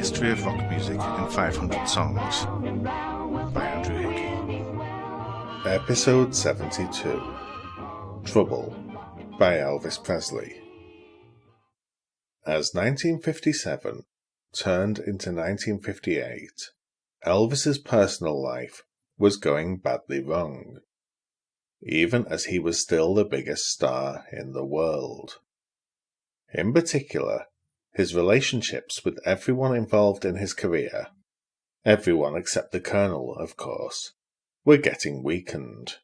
History of Rock Music in 500 Songs by Andrew Hickey. Episode 72 Trouble by Elvis Presley. As 1957 turned into 1958, Elvis's personal life was going badly wrong, even as he was still the biggest star in the world. In particular, his relationships with everyone involved in his career, everyone except the Colonel, of course, were getting weakened.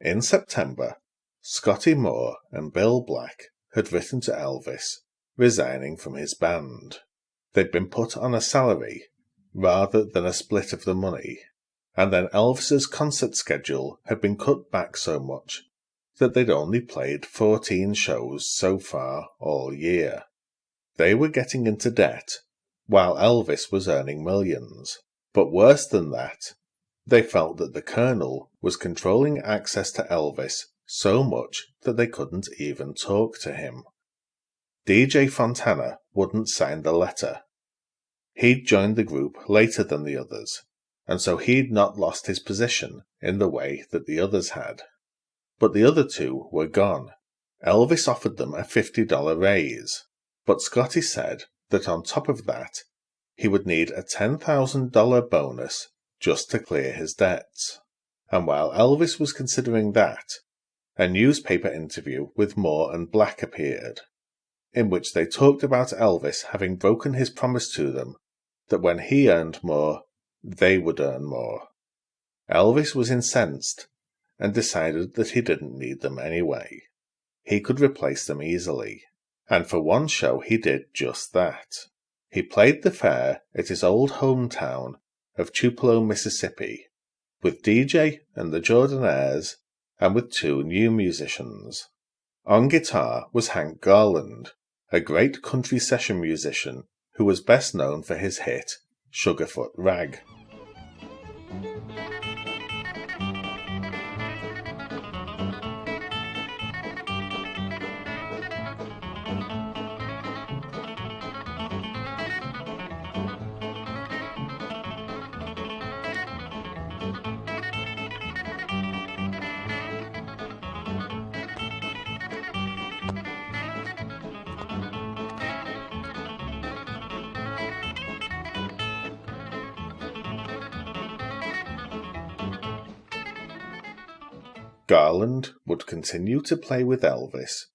In September, Scotty Moore and Bill Black had written to Elvis, resigning from his band. They'd been put on a salary rather than a split of the money, and then Elvis's concert schedule had been cut back so much that they'd only played 14 shows so far all year. They were getting into debt, while Elvis was earning millions. But worse than that, they felt that the Colonel was controlling access to Elvis so much that they couldn't even talk to him. DJ Fontana wouldn't sign the letter. He'd joined the group later than the others, and so he'd not lost his position in the way that the others had. But the other two were gone. Elvis offered them a $50 raise. But Scotty said that on top of that, he would need a $10,000 bonus just to clear his debts. And while Elvis was considering that, a newspaper interview with Moore and Black appeared, in which they talked about Elvis having broken his promise to them that when he earned more, they would earn more. Elvis was incensed and decided that he didn't need them anyway. He could replace them easily. And for one show he did just that. He played the fair at his old hometown of Tupelo, Mississippi, with DJ and the Jordanaires, and with two new musicians. On guitar was Hank Garland, a great country session musician who was best known for his hit, Sugarfoot Rag. Garland would continue to play with Elvis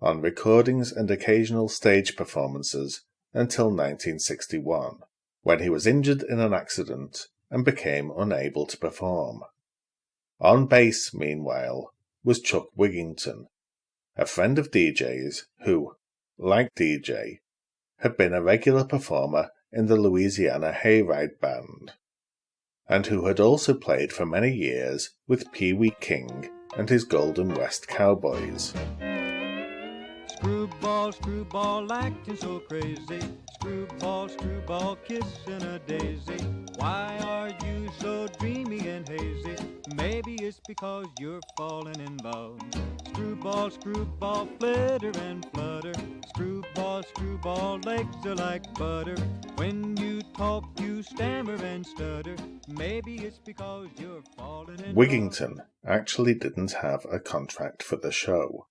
on recordings and occasional stage performances until 1961, when he was injured in an accident and became unable to perform. On bass, meanwhile, was Chuck Wigington, a friend of DJ's who, like DJ, had been a regular performer in the Louisiana Hayride Band, and who had also played for many years with Pee Wee King and his Golden West Cowboys. Screwball, screwball, acting so crazy. Screwball, screwball, kissing a daisy. Why are you so dreamy and hazy? Maybe it's because you're falling in love. Screwball, screwball, flitter and flutter. Screwball, screwball, legs are like butter. When you talk, you stammer and stutter. Maybe it's because you're falling in love. Wigington actually didn't have a contract for the show,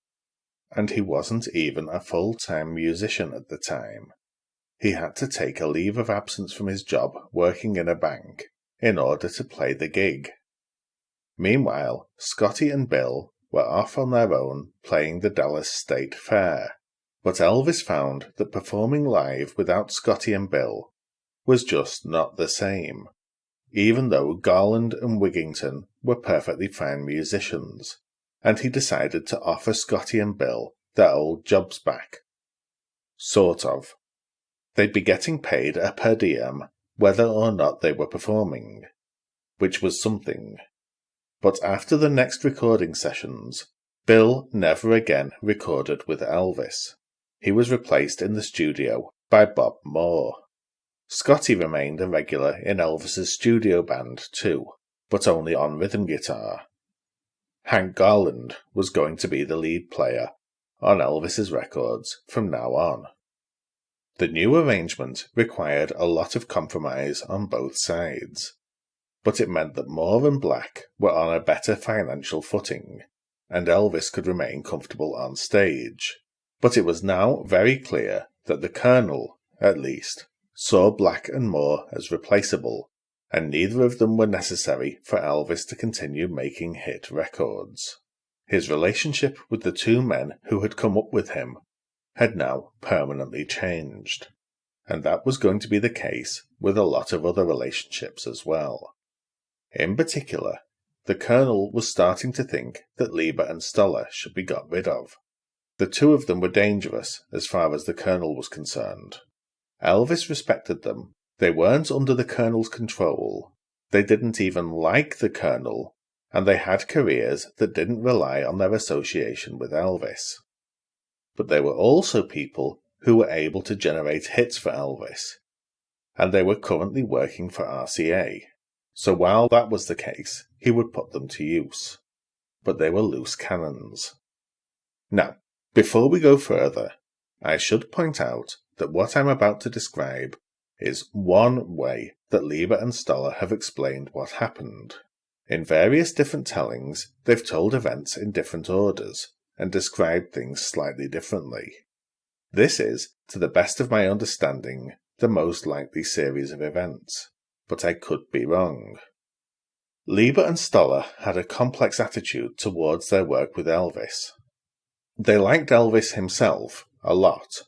and he wasn't even a full-time musician at the time. He had to take a leave of absence from his job working in a bank in order to play the gig. Meanwhile, Scotty and Bill were off on their own playing the Dallas State Fair, but Elvis found that performing live without Scotty and Bill was just not the same, even though Garland and Wigington were perfectly fine musicians, and he decided to offer Scotty and Bill their old jobs back. Sort of. They'd be getting paid a per diem whether or not they were performing, which was something. But after the next recording sessions, Bill never again recorded with Elvis. He was replaced in the studio by Bob Moore. Scotty remained a regular in Elvis's studio band too, but only on rhythm guitar. Hank Garland was going to be the lead player on Elvis's records from now on. The new arrangement required a lot of compromise on both sides, but it meant that Moore and Black were on a better financial footing, and Elvis could remain comfortable on stage. But it was now very clear that the Colonel, at least, saw Black and Moore as replaceable, and neither of them were necessary for Elvis to continue making hit records. His relationship with the two men who had come up with him had now permanently changed, and that was going to be the case with a lot of other relationships as well. In particular, the Colonel was starting to think that Leiber and Stoller should be got rid of. The two of them were dangerous as far as the Colonel was concerned. Elvis respected them. They weren't under the Colonel's control. They didn't even like the Colonel, and they had careers that didn't rely on their association with Elvis. But they were also people who were able to generate hits for Elvis, and they were currently working for RCA. So while that was the case, he would put them to use. But they were loose cannons. Now, before we go further, I should point out that what I'm about to describe is one way that Leiber and Stoller have explained what happened. In various different tellings, they've told events in different orders and described things slightly differently. This is, to the best of my understanding, the most likely series of events, but I could be wrong. Leiber and Stoller had a complex attitude towards their work with Elvis. They liked Elvis himself a lot,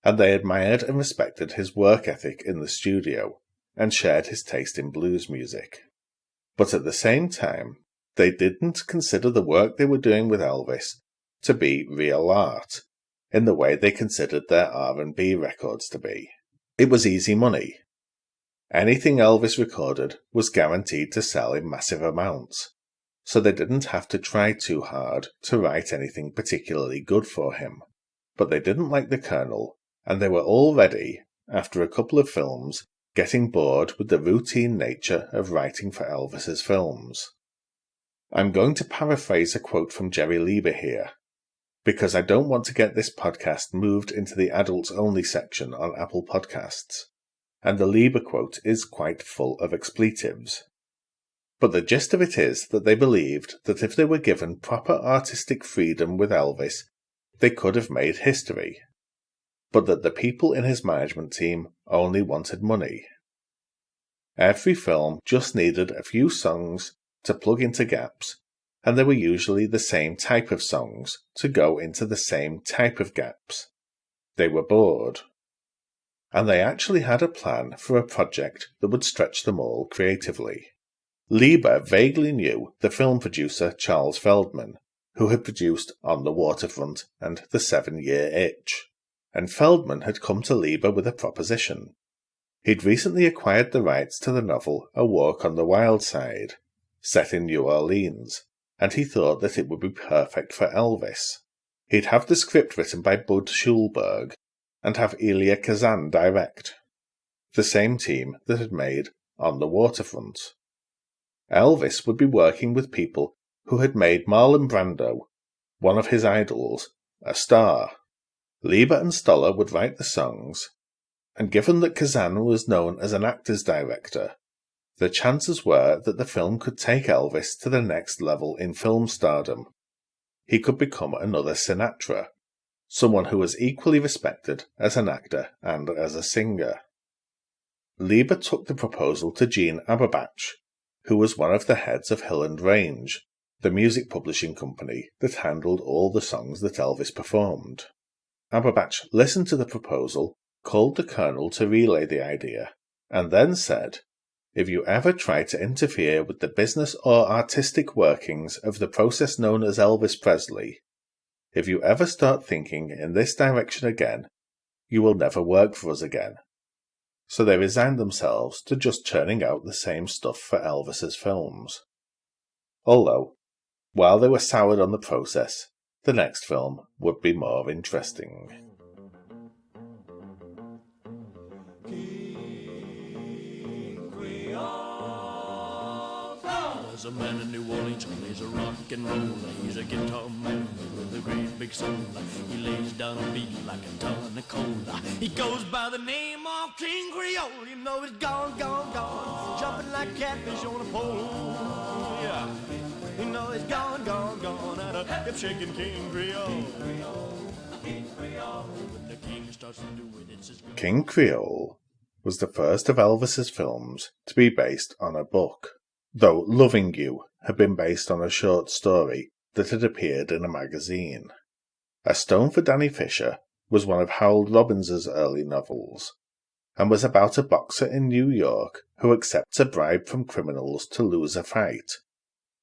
and they admired and respected his work ethic in the studio, and shared his taste in blues music. But at the same time, they didn't consider the work they were doing with Elvis to be real art, in the way they considered their R&B records to be. It was easy money. Anything Elvis recorded was guaranteed to sell in massive amounts, so they didn't have to try too hard to write anything particularly good for him. But they didn't like the Colonel, and they were already, after a couple of films, getting bored with the routine nature of writing for Elvis's films. I'm going to paraphrase a quote from Jerry Leiber here, because I don't want to get this podcast moved into the adults-only section on Apple Podcasts, and the Leiber quote is quite full of expletives. But the gist of it is that they believed that if they were given proper artistic freedom with Elvis, they could have made history, but that the people in his management team only wanted money. Every film just needed a few songs to plug into gaps, and they were usually the same type of songs to go into the same type of gaps. They were bored. And they actually had a plan for a project that would stretch them all creatively. Leiber vaguely knew the film producer Charles Feldman, who had produced On the Waterfront and The 7-Year Itch, and Feldman had come to Leiber with a proposition. He'd recently acquired the rights to the novel A Walk on the Wild Side, set in New Orleans, and he thought that it would be perfect for Elvis. He'd have the script written by Bud Schulberg, and have Elia Kazan direct, the same team that had made On the Waterfront. Elvis would be working with people who had made Marlon Brando, one of his idols, a star. Leiber and Stoller would write the songs, and given that Kazan was known as an actor's director, the chances were that the film could take Elvis to the next level in film stardom. He could become another Sinatra, someone who was equally respected as an actor and as a singer. Leiber took the proposal to Gene Aberbach, who was one of the heads of Hill and Range, the music publishing company that handled all the songs that Elvis performed. Aberbach listened to the proposal, called the Colonel to relay the idea, and then said, "If you ever try to interfere with the business or artistic workings of the process known as Elvis Presley, if you ever start thinking in this direction again, you will never work for us again." So they resigned themselves to just churning out the same stuff for Elvis's films. Although, while they were soured on the process, the next film would be more interesting. King Creole, There's a man in New Orleans who plays a rock and roll. He's a guitar man with a great big soul. He lays down a beat like a ton of coal. He goes by the name of King Creole. You know he's gone, gone, gone, jumping like catfish on a pole. Yeah, you know he's gone, gone, gone, at a hip-shaking King Creole. When the king starts to do it, it's his... King Creole was the first of Elvis's films to be based on a book, though Loving You had been based on a short story that had appeared in a magazine. A Stone for Danny Fisher was one of Harold Robbins's early novels, and was about a boxer in New York who accepts a bribe from criminals to lose a fight,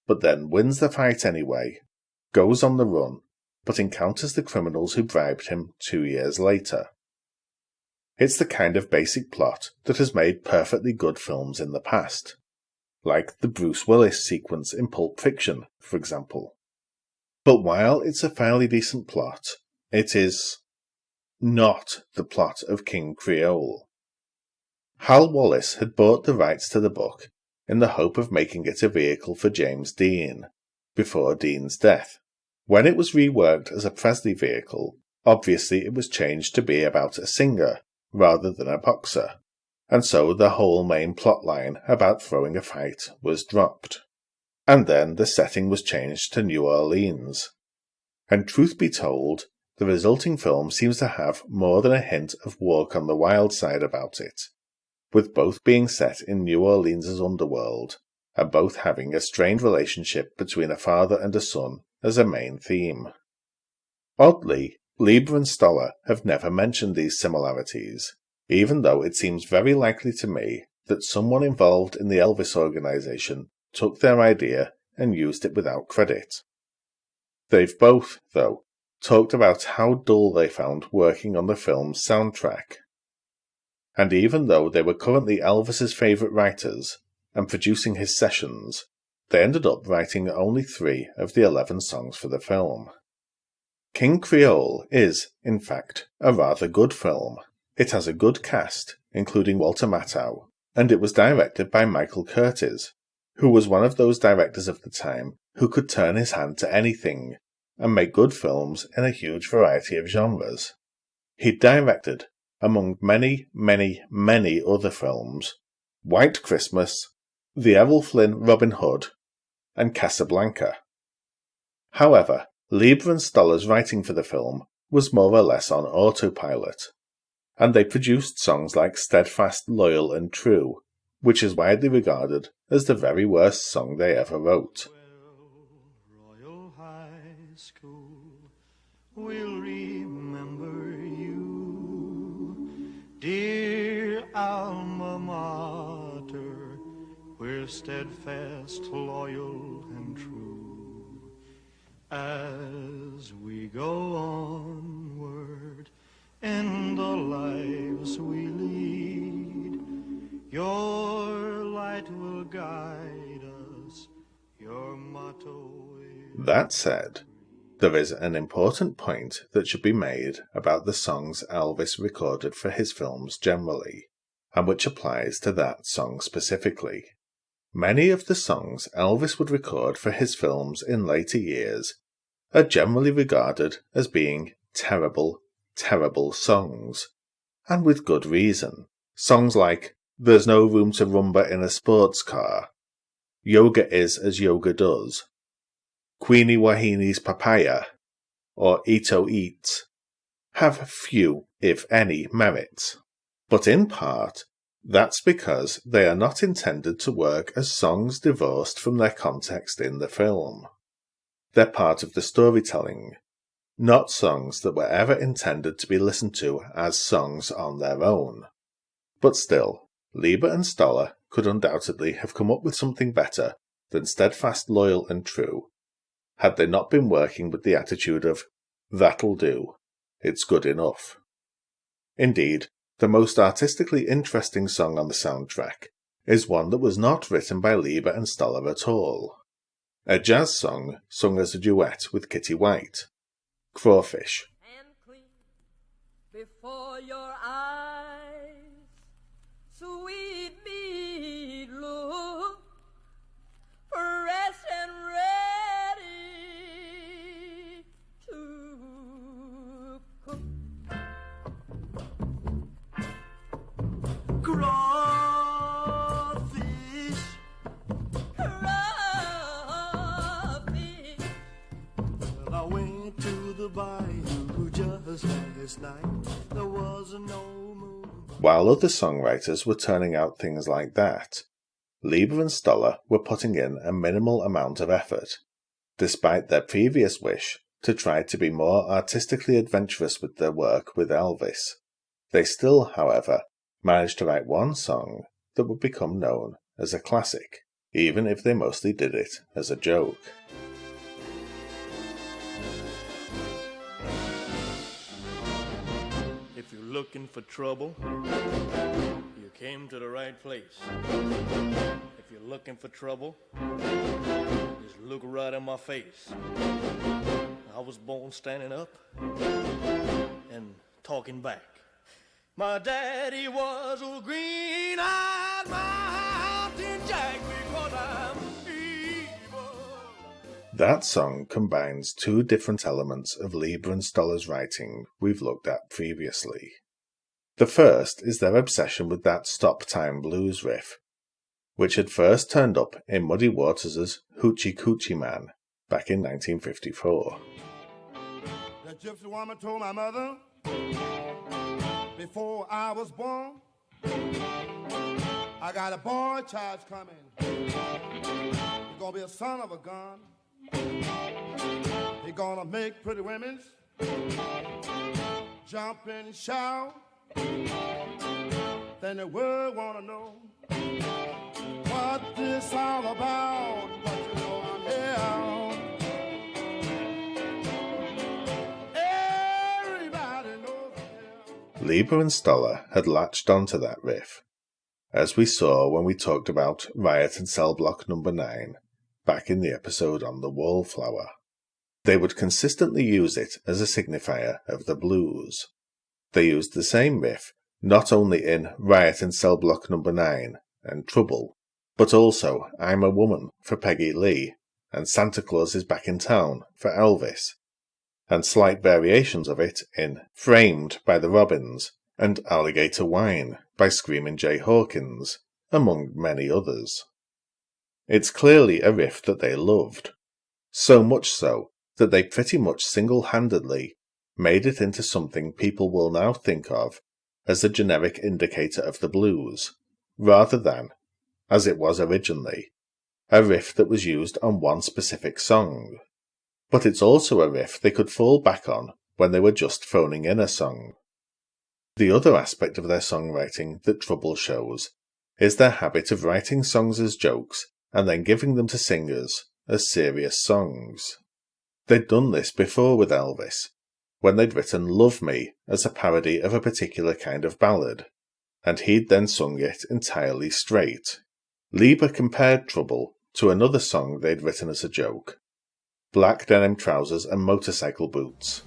but then wins the fight anyway, goes on the run, but encounters the criminals who bribed him 2 years later. It's the kind of basic plot that has made perfectly good films in the past, like the Bruce Willis sequence in Pulp Fiction, for example. But while it's a fairly decent plot, it is not the plot of King Creole. Hal Wallis had bought the rights to the book in the hope of making it a vehicle for James Dean, before Dean's death. When it was reworked as a Presley vehicle, obviously it was changed to be about a singer rather than a boxer, and so the whole main plotline about throwing a fight was dropped. And then the setting was changed to New Orleans. And truth be told, the resulting film seems to have more than a hint of Walk on the Wild Side about it, with both being set in New Orleans' underworld, and both having a strained relationship between a father and a son as a main theme. Oddly, Leiber and Stoller have never mentioned these similarities, even though it seems very likely to me that someone involved in the Elvis organization took their idea and used it without credit. They've both, though, talked about how dull they found working on the film's soundtrack. And even though they were currently Elvis's favourite writers and producing his sessions, they ended up writing only 3 of the 11 songs for the film. King Creole is, in fact, a rather good film. It has a good cast, including Walter Matthau, and it was directed by Michael Curtiz, who was one of those directors of the time who could turn his hand to anything and make good films in a huge variety of genres. He directed, among many, many, many other films, White Christmas, The Errol Flynn Robin Hood, and Casablanca. However, Leiber and Stoller's writing for the film was more or less on autopilot, and they produced songs like Steadfast, Loyal and True, which is widely regarded as the very worst song they ever wrote. Royal High School will remember you, dear alma mater, we're steadfast, loyal and true. As we go onward in the lives we lead, your light will guide us, your motto is... That said, there is an important point that should be made about the songs Elvis recorded for his films generally, and which applies to that song specifically. Many of the songs Elvis would record for his films in later years are generally regarded as being terrible, terrible songs, and with good reason. Songs like There's No Room to Rumba in a Sports Car, Yoga Is As Yoga Does, Queenie Wahini's Papaya, or Ito Eats, have few, if any, merits. But in part, that's because they are not intended to work as songs divorced from their context in the film. They're part of the storytelling, not songs that were ever intended to be listened to as songs on their own. But still, Leiber and Stoller could undoubtedly have come up with something better than Steadfast, Loyal and True, had they not been working with the attitude of, that'll do, it's good enough. Indeed, the most artistically interesting song on the soundtrack is one that was not written by Leiber and Stoller at all. A jazz song sung as a duet with Kitty White, Crawfish. And clean before your eyes, sweet meat look, fresh there was no moon. While other songwriters were turning out things like that, Leiber and Stoller were putting in a minimal amount of effort, despite their previous wish to try to be more artistically adventurous with their work with Elvis. They still, however, managed to write one song that would become known as a classic, even if they mostly did it as a joke. If you're looking for trouble, you came to the right place. If you're looking for trouble, just look right in my face. I was born standing up and talking back. My daddy was a green-eyed mountain jack because I'm evil. That song combines two different elements of Leiber and Stoller's writing we've looked at previously. The first is their obsession with that stop-time blues riff, which had first turned up in Muddy Waters' Hoochie Coochie Man back in 1954. The gypsy woman told my mother before I was born, I got a boy child coming. He's gonna be a son of a gun. He's gonna make pretty women jump and shout. Then the world wanna know what this all about. But you know I'm here. Leiber and Stoller had latched onto that riff, as we saw when we talked about Riot in Cell Block No. 9 back in the episode on the Wallflower. They would consistently use it as a signifier of the blues. They used the same riff not only in Riot in Cell Block No. 9 and Trouble, but also I'm a Woman for Peggy Lee and Santa Claus is Back in Town for Elvis, and slight variations of it in Framed by the Robins and Alligator Wine by Screamin' Jay Hawkins, among many others. It's clearly a riff that they loved, so much so that they pretty much single-handedly made it into something people will now think of as a generic indicator of the blues, rather than, as it was originally, a riff that was used on one specific song. But it's also a riff they could fall back on when they were just phoning in a song. The other aspect of their songwriting that Trouble shows is their habit of writing songs as jokes and then giving them to singers as serious songs. They'd done this before with Elvis, when they'd written Love Me as a parody of a particular kind of ballad, and he'd then sung it entirely straight. Leiber compared Trouble to another song they'd written as a joke, Black Denim Trousers and Motorcycle Boots.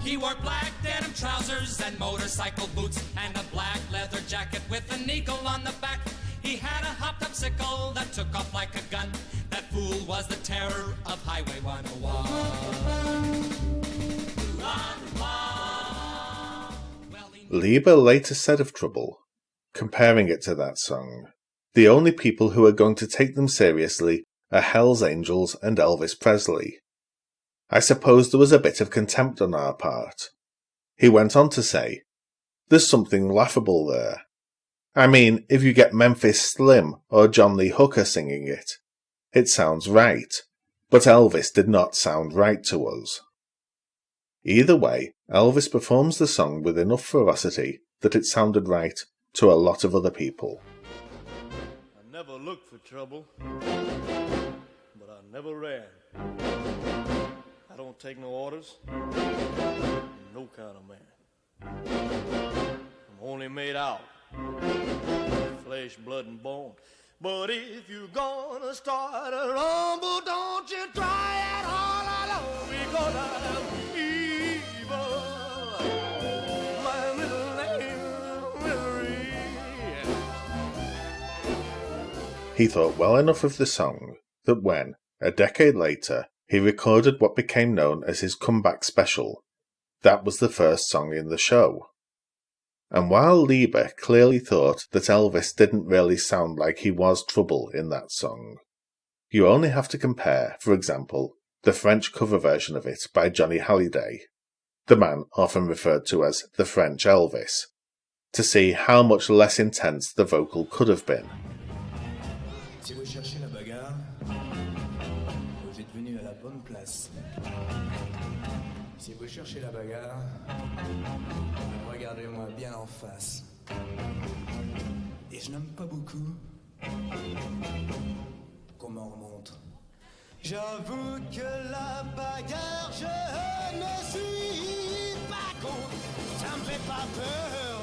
He wore black denim trousers and motorcycle boots and a black leather jacket with an eagle on the back. He had a hopped-up sickle that took off like a gun. That fool was the terror of Highway 101. Leiber later said of Trouble, comparing it to that song, the only people who are going to take them seriously are Hell's Angels and Elvis Presley. I suppose there was a bit of contempt on our part. He went on to say, there's something laughable there. I mean, if you get Memphis Slim or John Lee Hooker singing it, it sounds right, but Elvis did not sound right to us. Either way, Elvis performs the song with enough ferocity that it sounded right to a lot of other people. I never looked for trouble, but I never ran. I don't take no orders, no kind of man. I'm only made out flesh, blood, and bone. But if you're gonna start a rumble, don't you try it all alone, because I'm evil. My middle name is Mary. He thought well enough of the song that when, a decade later, he recorded what became known as his comeback special, that was the first song in the show. And while Leiber clearly thought that Elvis didn't really sound like he was trouble in that song, you only have to compare, for example, the French cover version of it by Johnny Hallyday, the man often referred to as the French Elvis, to see how much less intense the vocal could have been. Si vous cherchez la bagarre, vous êtes venu à la bonne place. Si vous cherchez la bagarre, regardez-moi bien en face. Et je n'aime pas beaucoup qu'on m'en remonte. J'avoue que la bagarre, je ne suis pas contre. Ça me fait pas peur.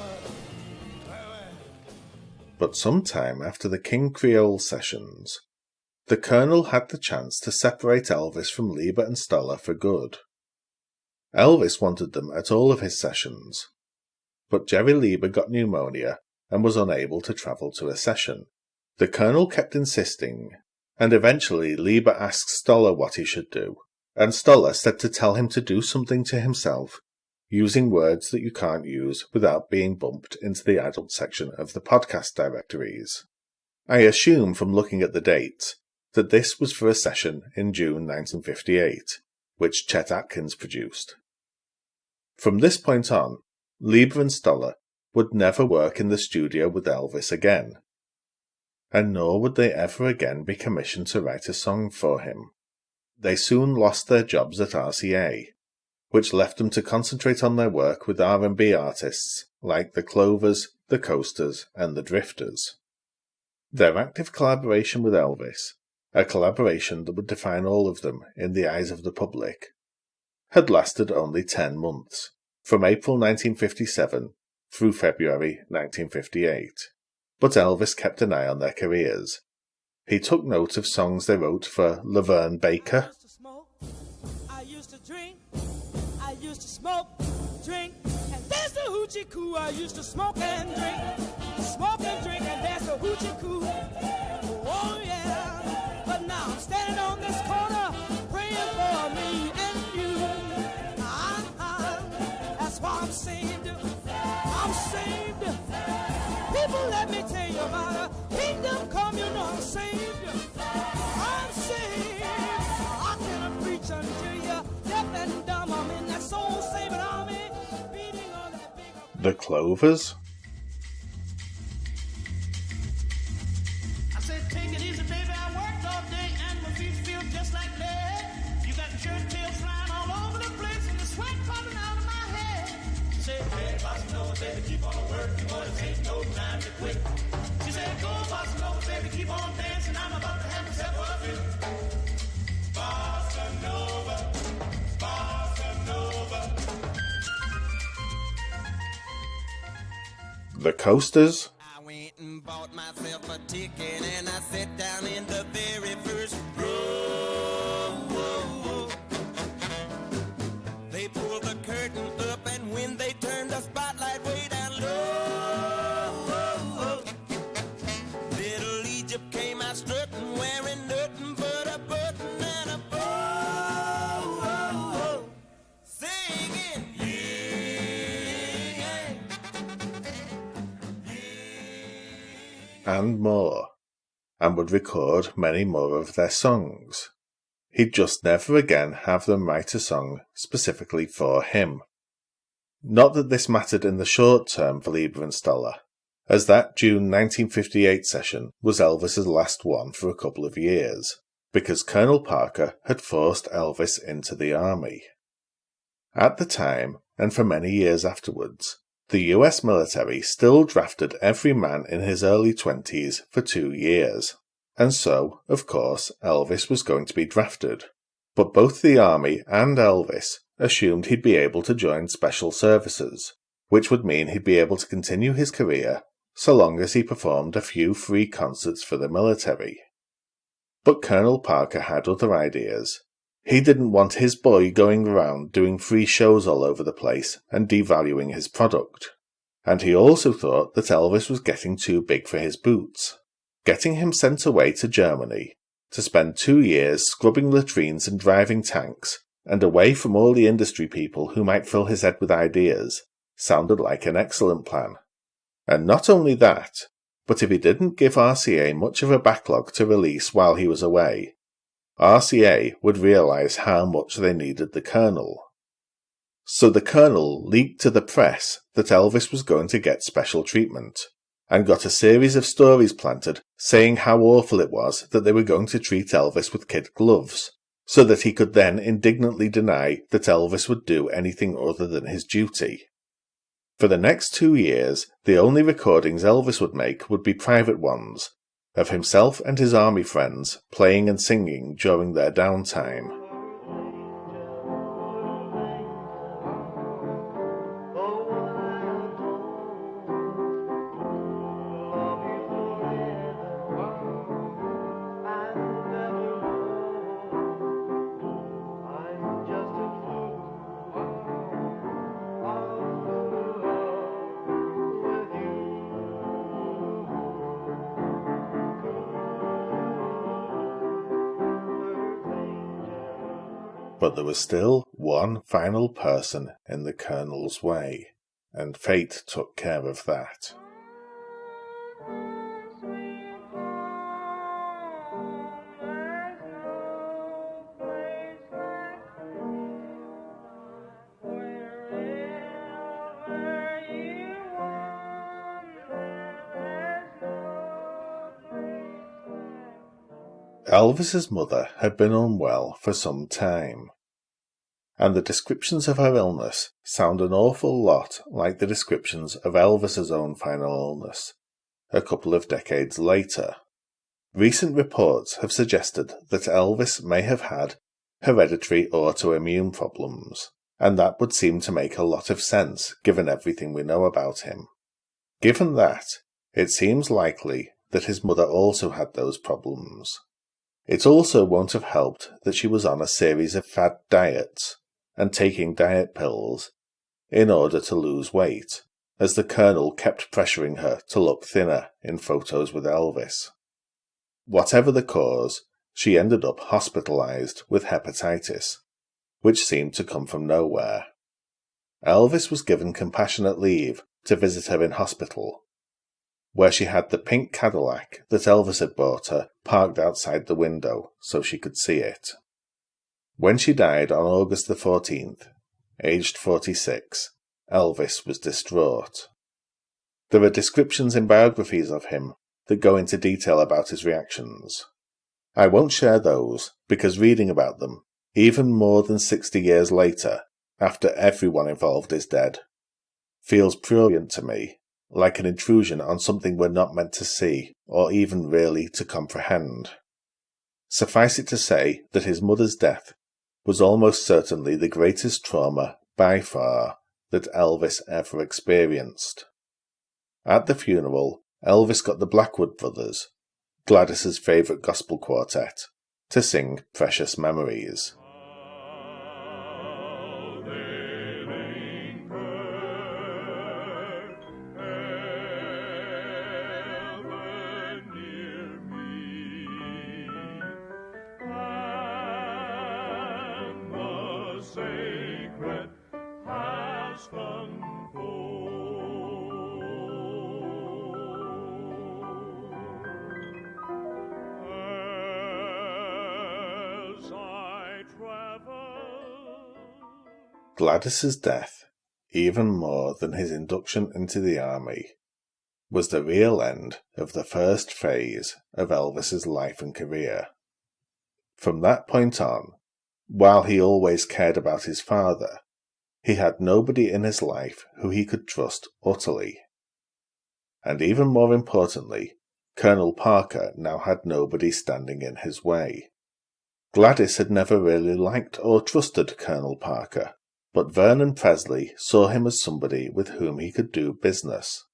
But sometime after the King Creole sessions, the Colonel had the chance to separate Elvis from Leiber and Stoller for good. Elvis wanted them at all of his sessions, but Jerry Leiber got pneumonia and was unable to travel to a session. The Colonel kept insisting, and eventually Leiber asked Stoller what he should do, and Stoller said to tell him to do something to himself, using words that you can't use without being bumped into the adult section of the podcast directories. I assume from looking at the dates that this was for a session in June 1958, which Chet Atkins produced. From this point on, Leiber and Stoller would never work in the studio with Elvis again, and nor would they ever again be commissioned to write a song for him. They soon lost their jobs at RCA, which left them to concentrate on their work with R&B artists like the Clovers, the Coasters, and the Drifters. Their active collaboration with Elvis, a collaboration that would define all of them in the eyes of the public, had lasted only 10 months, from April 1957 through February 1958. But Elvis kept an eye on their careers. He took note of songs they wrote for Laverne Baker, I used to drink, I used to smoke, drink, and there's the hoochie coo. I used to smoke and drink, and there's the hoochie coo. Oh yeah, but now I'm standing on this corner, praying for me and you. That's why I'm saved. I'm saved. People, let me tell you about a kingdom come. You know I'm saved. I'm saved. I can preach unto you, deaf and dumb. I'm in that soul-saving army, beating on that big. the Clovers, I said, take it easy, baby. I worked all day and my feet feel just like lead. You got the shirt tails flying all over the place and the sweat coming out of my head. Say, hey, bossa nova, baby, keep on working, boy, it ain't no time to quit. She said, go, bossa nova, baby, keep on dancing. I'm about to have myself a fit. Bossa nova, bossa nova. the Coasters, I went and bought myself a ticket and I sat down in the very first row. They pulled the curtain up and when they turned the spotlight way down low, little Egypt came out strutting, wearing nothing but a button and a bow, singing, and more, and would record many more of their songs. He'd just never again have them write a song specifically for him. Not that this mattered in the short term for Leiber and Stoller, as that June 1958 session was Elvis's last one for a couple of years, because Colonel Parker had forced Elvis into the army. At the time, and for many years afterwards, the US military still drafted every man in his early 20s for 2 years, and so, of course, Elvis was going to be drafted. But both the army and Elvis assumed he'd be able to join special services, which would mean he'd be able to continue his career so long as he performed a few free concerts for the military. But Colonel Parker had other ideas. He didn't want his boy going around doing free shows all over the place and devaluing his product. And he also thought that Elvis was getting too big for his boots. Getting him sent away to Germany to spend 2 years scrubbing latrines and driving tanks, and away from all the industry people who might fill his head with ideas, sounded like an excellent plan. And not only that, but if he didn't give RCA much of a backlog to release while he was away, RCA would realise how much they needed the Colonel. So the Colonel leaked to the press that Elvis was going to get special treatment, and got a series of stories planted saying how awful it was that they were going to treat Elvis with kid gloves, so that he could then indignantly deny that Elvis would do anything other than his duty. For the next 2 years, the only recordings Elvis would make would be private ones, of himself and his army friends playing and singing during their downtime. But there was still one final person in the Colonel's way, and fate took care of that. Elvis's mother had been unwell for some time, and the descriptions of her illness sound an awful lot like the descriptions of Elvis's own final illness a couple of decades later. Recent reports have suggested that Elvis may have had hereditary autoimmune problems, and that would seem to make a lot of sense given everything we know about him. Given that, it seems likely that his mother also had those problems. It also won't have helped that she was on a series of fad diets and taking diet pills in order to lose weight, as the Colonel kept pressuring her to look thinner in photos with Elvis. Whatever the cause, she ended up hospitalized with hepatitis, which seemed to come from nowhere. Elvis was given compassionate leave to visit her in hospital, where she had the pink Cadillac that Elvis had bought her parked outside the window so she could see it. When she died on August the 14th, aged 46, Elvis was distraught. There are descriptions in biographies of him that go into detail about his reactions. I won't share those because reading about them, even more than 60 years later, after everyone involved is dead, feels prurient to me, like an intrusion on something we're not meant to see or even really to comprehend. Suffice it to say that his mother's death was almost certainly the greatest trauma, by far, that Elvis ever experienced. At the funeral, Elvis got the Blackwood Brothers, Gladys's favourite gospel quartet, to sing Precious Memories. Gladys's death, even more than his induction into the army, was the real end of the first phase of Elvis's life and career. From that point on, while he always cared about his father, he had nobody in his life who he could trust utterly. And even more importantly, Colonel Parker now had nobody standing in his way. Gladys had never really liked or trusted Colonel Parker, but Vernon Presley saw him as somebody with whom he could do business,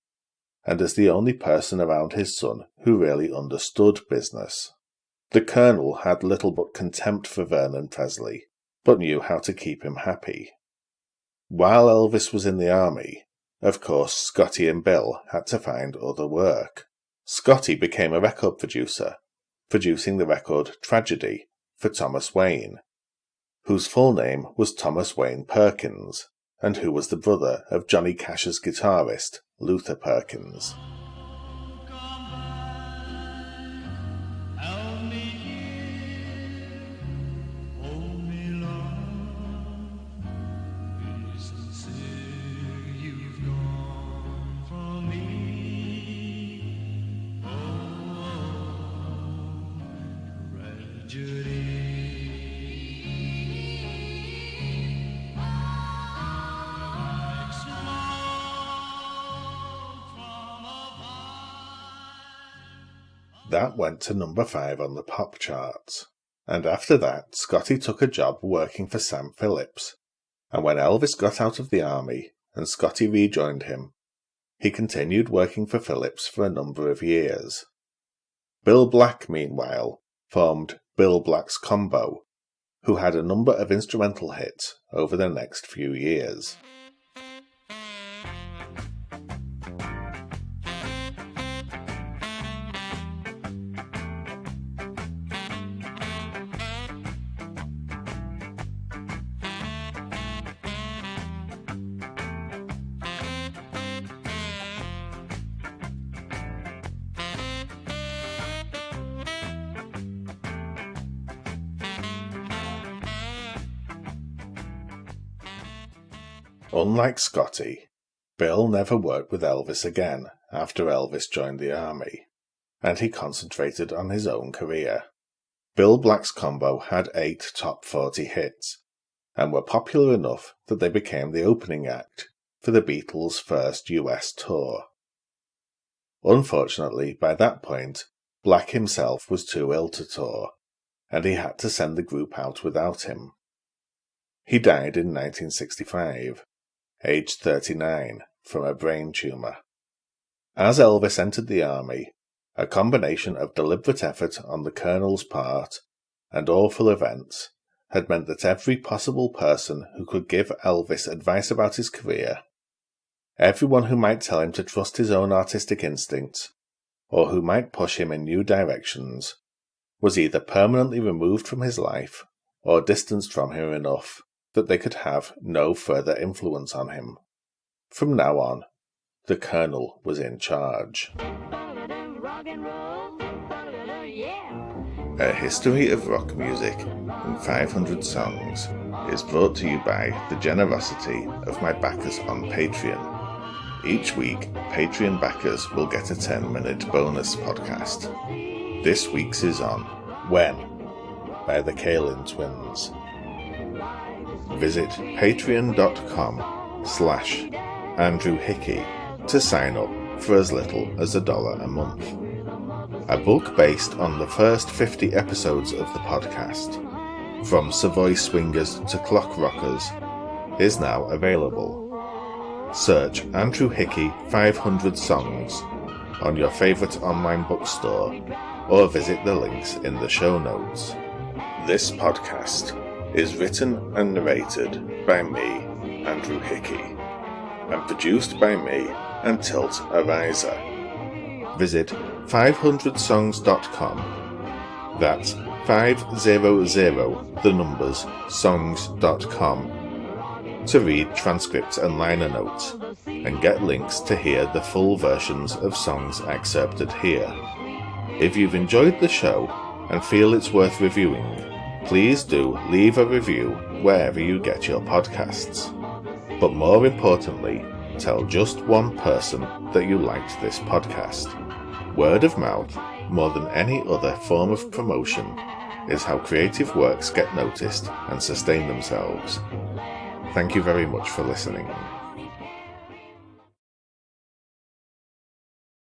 and as the only person around his son who really understood business. The Colonel had little but contempt for Vernon Presley, but knew how to keep him happy. While Elvis was in the army, of course Scotty and Bill had to find other work. Scotty became a record producer, producing the record Tragedy for Thomas Wayne, whose full name was Thomas Wayne Perkins, and who was the brother of Johnny Cash's guitarist, Luther Perkins. That went to number 5 on the pop charts, and after that Scotty took a job working for Sam Phillips, and when Elvis got out of the army and Scotty rejoined him, he continued working for Phillips for a number of years. Bill Black, meanwhile, formed Bill Black's Combo, who had a number of instrumental hits over the next few years. Unlike Scotty, Bill never worked with Elvis again after Elvis joined the army, and he concentrated on his own career. Bill Black's Combo had 8 top 40 hits, and were popular enough that they became the opening act for the Beatles' first US tour. Unfortunately, by that point, Black himself was too ill to tour, and he had to send the group out without him. He died in 1965. Aged 39, from a brain tumour. As Elvis entered the army, a combination of deliberate effort on the colonel's part and awful events had meant that every possible person who could give Elvis advice about his career, everyone who might tell him to trust his own artistic instincts, or who might push him in new directions, was either permanently removed from his life or distanced from him enough that they could have no further influence on him. From now on, the Colonel was in charge. A History of Rock Music in 500 Songs is brought to you by the generosity of my backers on Patreon. Each week, Patreon backers will get a 10-minute bonus podcast. This week's is on When by the Kalin Twins. Visit patreon.com/Andrew Hickey to sign up for as little as $1 a month. A book based on the first 50 episodes of the podcast, From Savoy Swingers to Clock Rockers, is now available. Search Andrew Hickey 500 Songs on your favourite online bookstore or visit the links in the show notes. This podcast is written and narrated by me, Andrew Hickey, and produced by me and Tilt Ariza. Visit 500songs.com, that's 500 the numbers songs.com, to read transcripts and liner notes, and get links to hear the full versions of songs excerpted here. If you've enjoyed the show and feel it's worth reviewing, please do leave a review wherever you get your podcasts. But more importantly, tell just one person that you liked this podcast. Word of mouth, more than any other form of promotion, is how creative works get noticed and sustain themselves. Thank you very much for listening.